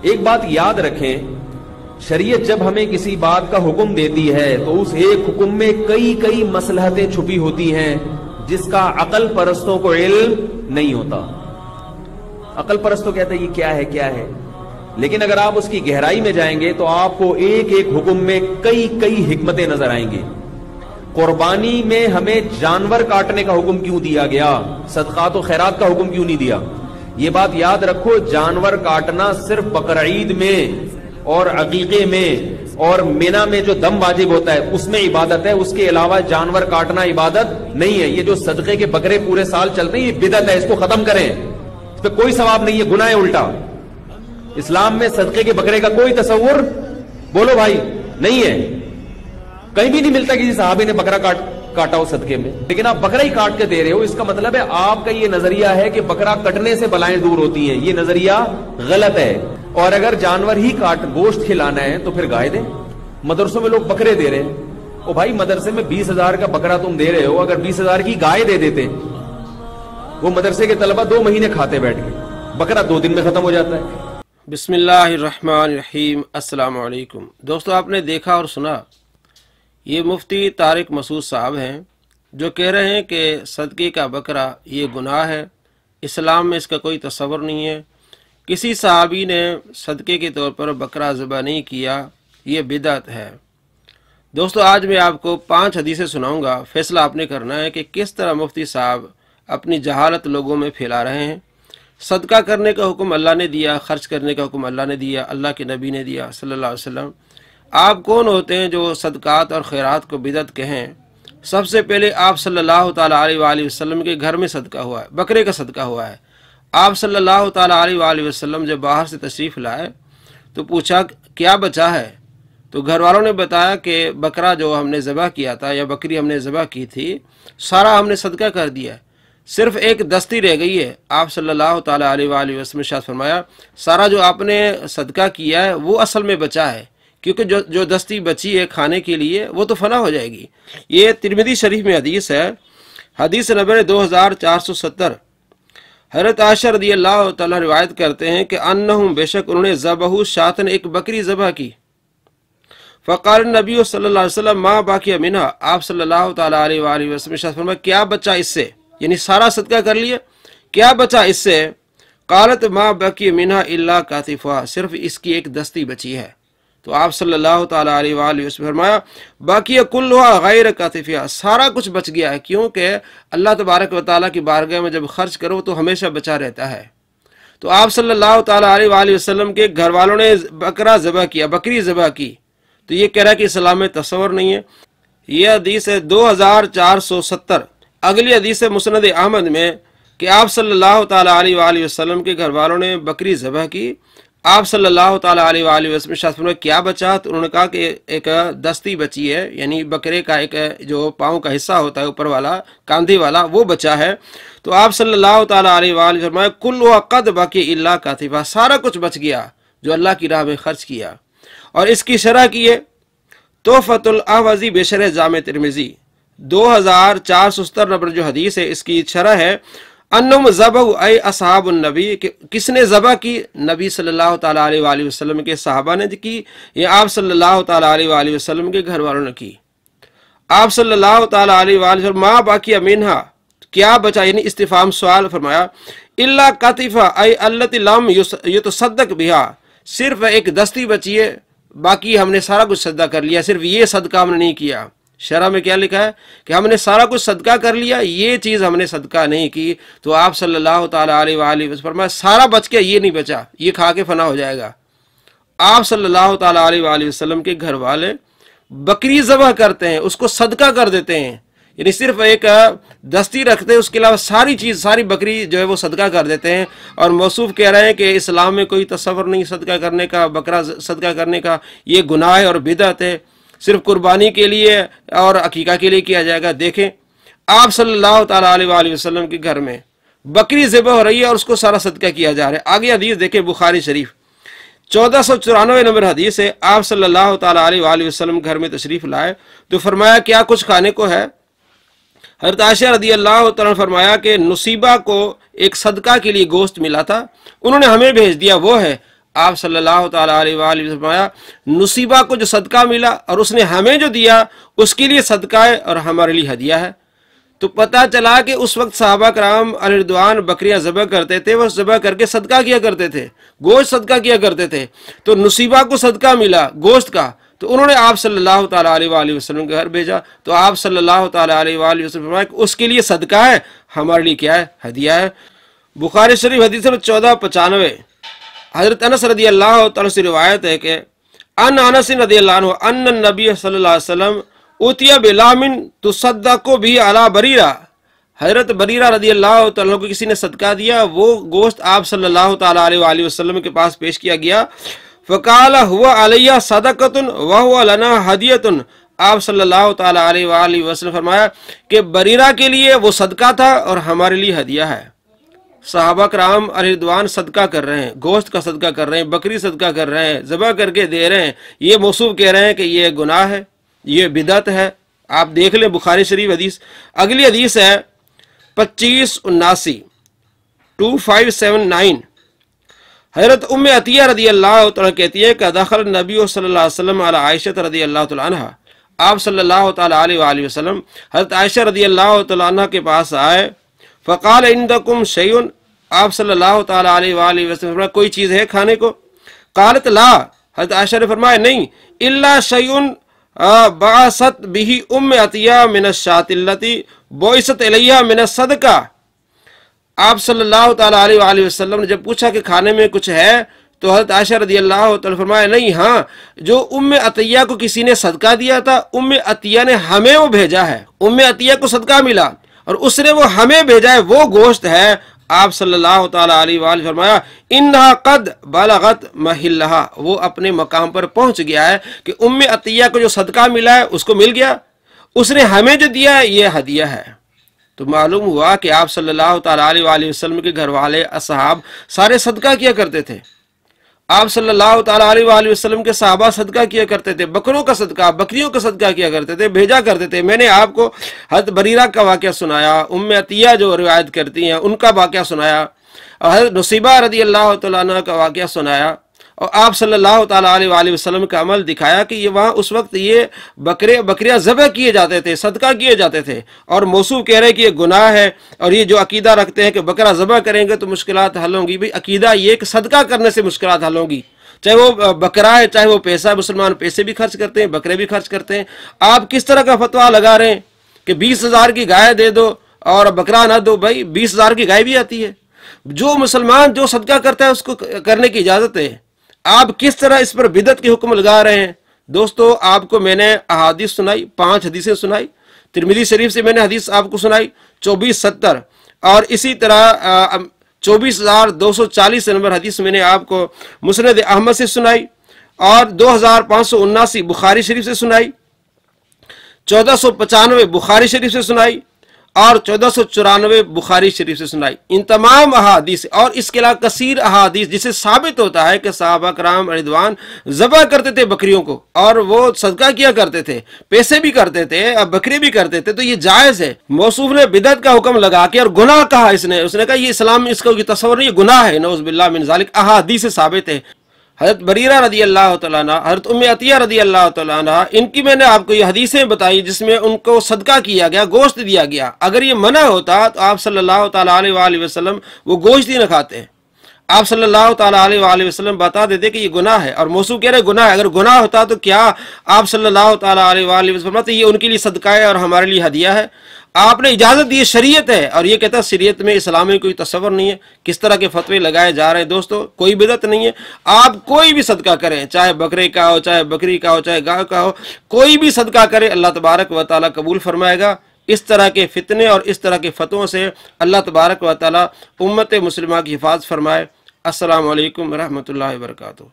ایک بات یاد رکھیں، شریعت جب ہمیں کسی بات کا حکم دیتی ہے تو اس ایک حکم میں کئی مصلحتیں چھپی ہوتی ہیں جس کا عقل پرستوں کو علم نہیں ہوتا۔ عقل پرستوں کہتے ہیں یہ کیا ہے، لیکن اگر آپ اس کی گہرائی میں جائیں گے تو آپ کو ایک حکم میں کئی حکمتیں نظر آئیں گے۔ قربانی میں ہمیں جانور کاٹنے کا حکم کیوں دیا گیا، صدقات و خیرات کا حکم کیوں نہیں دیا؟ یہ بات یاد رکھو، جانور کاٹنا صرف بقرعید میں اور عقیقے میں اور مینا میں جو دم واجب ہوتا ہے اس میں عبادت ہے، اس کے علاوہ جانور کاٹنا عبادت نہیں ہے۔ یہ جو صدقے کے بکرے پورے سال چلتے ہیں یہ بدعت ہے، اس کو ختم کریں، اس پہ کوئی ثواب نہیں ہے، گناہ ہے الٹا۔ اسلام میں صدقے کے بکرے کا کوئی تصور بولو بھائی نہیں ہے، کہیں بھی نہیں ملتا کسی صحابی نے بکرا کاٹا ہو صدقے میں، لیکن آپ بکرا ہی کاٹ کے دے رہے ہو، اس کا مطلب ہے آپ کا یہ نظریہ ہے کہ بکرا کٹنے سے بلائیں دور ہوتی ہیں، یہ نظریہ غلط ہے۔ اور اگر جانور ہی گوشت کھلانا ہے تو پھر گائے دیں۔ مدرسوں میں لوگ بکرے دے رہے ہیں، او بھائی مدرسے میں 20,000 کا بکرا تم دے رہے ہو، اگر 20,000 کی گائے دے دیتے وہ مدرسے کے طلبہ 2 مہینے کھاتے بیٹھ کے، بکرا 2 دن میں ختم ہو جاتا ہے۔ بسم اللہ الرحمن الرحیم۔ السلام علیکم دوستو، آپ نے دیکھا اور سنا، یہ مفتی طارق مسعود صاحب ہیں جو کہہ رہے ہیں کہ صدقے کا بکرا یہ گناہ ہے، اسلام میں اس کا کوئی تصور نہیں ہے، کسی صحابی نے صدقے کے طور پر بکرا ذبح نہیں کیا، یہ بدعت ہے۔ دوستو آج میں آپ کو 5 حدیثیں سناؤں گا، فیصلہ آپ نے کرنا ہے کہ کس طرح مفتی صاحب اپنی جہالت لوگوں میں پھیلا رہے ہیں۔ صدقہ کرنے کا حکم اللہ نے دیا، خرچ کرنے کا حکم اللہ نے دیا، اللہ کے نبی نے دیا صلی اللہ علیہ وسلم۔ آپ کون ہوتے ہیں جو صدقات اور خیرات کو بدعت کہیں؟ سب سے پہلے آپ صلی اللہ تعالیٰ علیہ وآلہ وسلم کے گھر میں صدقہ ہوا ہے، بکرے کا صدقہ ہوا ہے۔ آپ صلی اللہ تعالیٰ علیہ وآلہ وسلم جب باہر سے تشریف لائے تو پوچھا کیا بچا ہے، تو گھر والوں نے بتایا کہ بکرا جو ہم نے ذبح کیا تھا یا بکری ہم نے ذبح کی تھی سارا ہم نے صدقہ کر دیا ہے، صرف ایک دستی رہ گئی ہے۔ آپ صلی اللہ تعالیٰ علیہ وآلہ وسلم نے ارشاد فرمایا سارا جو آپ نے صدقہ کیا ہے وہ اصل میں بچا ہے، کیونکہ جو دستی بچی ہے کھانے کے لیے وہ تو فنا ہو جائے گی۔ یہ ترمذی شریف میں حدیث ہے، حدیث نمبر 2470۔ حضرت عائشہ رضی اللہ تعالیٰ روایت کرتے ہیں کہ انہم بے شک انہوں نے ذبحوا شاتن ایک بکری ذبح کی، فقال نبی صلی اللہ علیہ وسلم ما باقی منہا، آپ صلی اللہ تعالیٰ علیہ وآلہ وسلم ارشاد فرمایا کیا بچا اس سے، یعنی سارا صدقہ کر لیا، کیا بچا اس سے؟ قالت ما باقی منہا الا کاتفا، صرف اس کی ایک دستی بچی ہے۔ تو آپ صلی اللہ تعالیٰ علیہ وآلہ وسلم فرمایا باقی کلھا غیر کاتفا، سارا کچھ بچ گیا ہے، کیونکہ اللہ تبارک و تعالیٰ کی بارگاہ میں جب خرچ کرو تو ہمیشہ بچا رہتا ہے۔ تو آپ صلی اللہ تعالیٰ علیہ وآلہ وسلم کے گھر والوں نے بکرا ذبح کیا، بکری ذبح کی، تو یہ کہہ رہا ہے کہ اسلام میں تصور نہیں ہے۔ یہ حدیث ہے 2470۔ اگلی حدیث ہے مسند احمد میں کہ آپ صلی اللہ تعالیٰ علیہ وآلہ وسلم کے گھر والوں نے بکری ذبح کی، آپ صلی اللہ تعالیٰ علیہ وآلہ وسلم ارشاد فرمایا کیا بچا، تو انہوں نے کہا کہ ایک دستی بچی ہے، یعنی بکرے کا ایک جو پاؤں کا حصہ ہوتا ہے اوپر والا کاندھی والا وہ بچا ہے۔ تو آپ صلی اللہ تعالیٰ علیہ وآلہ وسلم فرمایا کلھا قد بقی الا کاتفا، سارا کچھ بچ گیا جو اللہ کی راہ میں خرچ کیا۔ اور اس کی شرح کی ہے تحفۃ الاحوذی بشرح جامع ترمذی 2470 نمبر جو حدیث ہے، اس کی شرح ہے انہم ذبحوا ای اصحاب النبی، کہ کس نے ذبح کی؟ نبی صلی اللہ تعالیٰ علیہ وآلہ وسلم کے صحابہ نے کی یا آپ صلی اللہ تعالیٰ علیہ وآلہ وسلم کے گھر والوں نے کی؟ آپ صلی اللہ تعالیٰ علیہ وآلہ وسلم ما باقی منہا، کیا بچا، یعنی استفہام سوال فرمایا، الا کاتفا ای التی لم یتصدق بہا، صرف ایک دستی بچی ہے، باقی ہم نے سارا کچھ صدقہ کر لیا، صرف یہ صدقہ ہم نے نہیں کیا۔ شرح میں کیا لکھا ہے کہ ہم نے سارا کچھ صدقہ کر لیا، یہ چیز ہم نے صدقہ نہیں کی۔ تو آپ صلی اللہ تعالیٰ علیہ وآلہ وسلم فرمایا سارا بچ گیا، یہ نہیں بچا، یہ کھا کے فنا ہو جائے گا۔ آپ صلی اللہ تعالیٰ علیہ وآلہ وسلم کے گھر والے بکری ذبح کرتے ہیں، اس کو صدقہ کر دیتے ہیں، یعنی صرف ایک دستی رکھتے ہیں، اس کے علاوہ ساری چیز، ساری بکری جو ہے وہ صدقہ کر دیتے ہیں۔ اور موصوف کہہ رہے ہیں کہ اسلام میں کوئی تصور نہیں صدقہ کرنے کا، بکرا صدقہ کرنے کا، یہ گناہ ہے اور بدعت ہے، صرف قربانی کے لیے اور عقیقہ کے لیے کیا جائے گا۔ دیکھیں آپ صلی اللہ تعالیٰ علیہ وآلہ وسلم کے گھر میں بکری ذبح ہو رہی ہے اور اس کو سارا صدقہ کیا جا رہا ہے۔ آگے حدیث دیکھیں بخاری شریف 1494 نمبر حدیث ہے، آپ صلی اللہ تعالیٰ علیہ وآلہ وسلم گھر میں تشریف لائے تو فرمایا کیا کچھ کھانے کو ہے؟ حضرت عائشہ رضی اللہ تعالیٰ نے فرمایا کہ نصیبہ کو ایک صدقہ کے لیے گوشت ملا تھا، انہوں نے ہمیں بھیج دیا، وہ ہے۔ آپ صلی اللہ تعالیٰ علیہ وآلہ وسلم فرمایا نصیبہ کو جو صدقہ ملا اور اس نے ہمیں جو دیا اس کے لیے صدقہ ہے اور ہمارے لیے ہدیہ ہے۔ تو پتہ چلا کہ اس وقت صحابہ کرام علیہ رضوان بکریاں ذبح کرتے تھے، وہ ذبح کر کے صدقہ کیا کرتے تھے، گوشت صدقہ کیا کرتے تھے۔ تو نصیبہ کو صدقہ ملا گوشت کا، تو انہوں نے آپ صلی اللہ تعالیٰ علیہ وآلہ وسلم کے گھر بھیجا، تو آپ صلی اللہ تعالیٰ علیہ وآلہ وسلم فرمایا کہ اس کے لیے صدقہ ہے، ہمارے لیے کیا ہے؟ ہدیہ ہے۔ بخاری شریف حدیث نمبر 1495 حضرت انس رضی اللہ تعالیٰ سے روایت ہے کہ انس رضی اللہ عنہ ان النبی صلی اللہ علیہ وسلم اوتیا بلامن تصدق بھی علی بریرہ، حضرت بریرہ رضی اللہ تعالیٰ کو کسی نے صدقہ دیا، وہ گوشت آپ صلی اللہ تعالیٰ علیہ وآلہ وسلم کے پاس پیش کیا گیا۔ فقال هو علیہ صدقۃ وهو لنا ہدیۃ، آپ صلی اللہ تعالیٰ علیہ وآلہ وسلم فرمایا کہ بریرہ کے لیے وہ صدقہ تھا اور ہمارے لیے ہدیہ ہے۔ صحابہ کرام علیہ رضوان صدقہ کر رہے ہیں، گوشت کا صدقہ کر رہے ہیں، بکری صدقہ کر رہے ہیں، ذبح کر کے دے رہے ہیں، یہ موصوف کہہ رہے ہیں کہ یہ گناہ ہے، یہ بدعت ہے۔ آپ دیکھ لیں بخاری شریف حدیث۔ اگلی حدیث ہے 2579 حضرت ام عطیہ رضی اللہ تعالیٰ کہتی ہے کہ دخل نبی صلی اللہ علیہ وسلم علی عائشہ رضی اللہ تعالیٰ عنہ، آپ صلی اللہ تعالیٰ علیہ وآلہ وسلم حضرت عائشہ رضی اللہ تعالیٰ عنہ کے پاس آئے۔ فقال عندکم شیئن، آپ صلی اللہ تعالیٰ علیہ وآلہ وسلم فرمایا کوئی چیز ہے کھانے کو؟ قالت لا، حضرت عائشہ نے فرمایا نہیں، الا شیئن بعثت به ام عطیہ من الشاۃ التی بعثت الیہ من الصدقہ۔ آپ صلی اللہ تعالیٰ علیہ وآلہ وسلم نے جب پوچھا کہ کھانے میں کچھ ہے تو حضرت عائشہ رضی اللہ تعالیٰ فرمایا نہیں، ہاں جو ام عطیہ کو کسی نے صدقہ دیا تھا، ام عطیہ نے ہمیں وہ بھیجا ہے، ام عطیہ کو صدقہ ملا اور اس نے وہ ہمیں بھیجا ہے، وہ گوشت ہے۔ آپ صلی اللہ تعالیٰ علیہ وآلہ فرمایا انہا قد بلغت محلہا، وہ اپنے مقام پر پہنچ گیا ہے کہ ام عطیہ کو جو صدقہ ملا ہے اس کو مل گیا، اس نے ہمیں جو دیا ہے یہ ہدیہ ہے۔ تو معلوم ہوا کہ آپ صلی اللہ تعالیٰ علیہ وآلہ وسلم کے گھر والے اصحاب سارے صدقہ کیا کرتے تھے۔ آپ صلی اللہ تعالیٰ علیہ وآلہ وسلم کے صحابہ صدقہ کیا کرتے تھے، بکروں کا صدقہ، بکریوں کا صدقہ کیا کرتے تھے، بھیجا کرتے تھے۔ میں نے آپ کو حضرت بریرہ کا واقعہ سنایا، ام عطیہ جو روایت کرتی ہیں ان کا واقعہ سنایا، اور حضرت نصیبہ رضی اللہ تعالیٰ عنہ کا واقعہ سنایا، اور آپ صلی اللہ تعالیٰ علیہ وآلہ وسلم کا عمل دکھایا کہ یہ وہاں اس وقت یہ بکریاں ذبح کیے جاتے تھے، صدقہ کیے جاتے تھے، اور موصوف کہہ رہے کہ یہ گناہ ہے۔ اور یہ جو عقیدہ رکھتے ہیں کہ بکرا ذبح کریں گے تو مشکلات حل ہوں گی، بھئی عقیدہ یہ کہ صدقہ کرنے سے مشکلات حل ہوں گی، چاہے وہ بکرا ہے چاہے وہ پیسہ ہے، مسلمان پیسے بھی خرچ کرتے ہیں، بکرے بھی خرچ کرتے ہیں۔ آپ کس طرح کا فتویٰ لگا رہے ہیں کہ 20,000 کی گائے دے دو اور بکرا نہ دو؟ بھائی 20,000 کی گائے بھی آتی ہے، جو مسلمان جو صدقہ کرتا ہے اس کو کرنے کی اجازت ہے۔ آپ کس طرح اس پر بدعت کے حکم لگا رہے ہیں؟ دوستو آپ کو میں نے احادیث سنائی، 5 حدیثیں سنائی، ترمذی شریف سے میں نے حدیث آپ کو سنائی 2470، اور اسی طرح 24,240 نمبر حدیث میں نے آپ کو مسند احمد سے سنائی، اور 2,579 بخاری شریف سے سنائی، 1495 بخاری شریف سے سنائی، اور 1494 بخاری شریف سے سنائی۔ ان تمام احادیث اور اس کے علاوہ کثیر احادیث جسے ثابت ہوتا ہے کہ صحابہ کرام رضوان ذبح کرتے تھے بکریوں کو، اور وہ صدقہ کیا کرتے تھے، پیسے بھی کرتے تھے اور بکری بھی کرتے تھے، تو یہ جائز ہے۔ موصوف نے بدعت کا حکم لگا کے اور گناہ کہا، اس نے کہا یہ اسلام اس کا تصور نہیں، یہ گناہ ہے، نعوذ باللہ من ذالک۔ احادیث سے ثابت ہے۔ حضرت بریرہ رضی اللہ تعالیٰ عنہ، حضرت ام عطیہ رضی اللہ تعالیٰ عنہ، ان کی میں نے آپ کو یہ حدیثیں بتائی جس میں ان کو صدقہ کیا گیا، گوشت دیا گیا۔ اگر یہ منع ہوتا تو آپ صلی اللہ تعالیٰ علیہ وآلہ وسلم وہ گوشت ہی نہ کھاتے، آپ صلی اللہ تعالیٰ علیہ وآلہ وسلم بتا دیتے کہ یہ گناہ ہے، اور موصوف کہہ رہے گناہ ہے۔ اگر گناہ ہوتا تو کیا آپ صلی اللہ تعالیٰ علیہ وآلہ وسلم فرماتے یہ ان کے لیے صدقہ ہے اور ہمارے لیے ہدیہ ہے؟ آپ نے اجازت دی، شریعت ہے، اور یہ کہتا ہے شریعت میں اسلام میں کوئی تصور نہیں ہے۔ کس طرح کے فتوے لگائے جا رہے ہیں دوستو، کوئی بدعت نہیں ہے۔ آپ کوئی بھی صدقہ کریں، چاہے بکرے کا ہو، چاہے بکری کا ہو، چاہے گائے کا ہو، کوئی بھی صدقہ کرے اللہ تبارک و تعالیٰ قبول فرمائے گا۔ اس طرح کے فتنے اور اس طرح کے فتووں سے اللہ تبارک و تعالیٰ امت مسلمہ کی حفاظت فرمائے۔ السلام علیکم ورحمۃ اللہ وبرکاتہ۔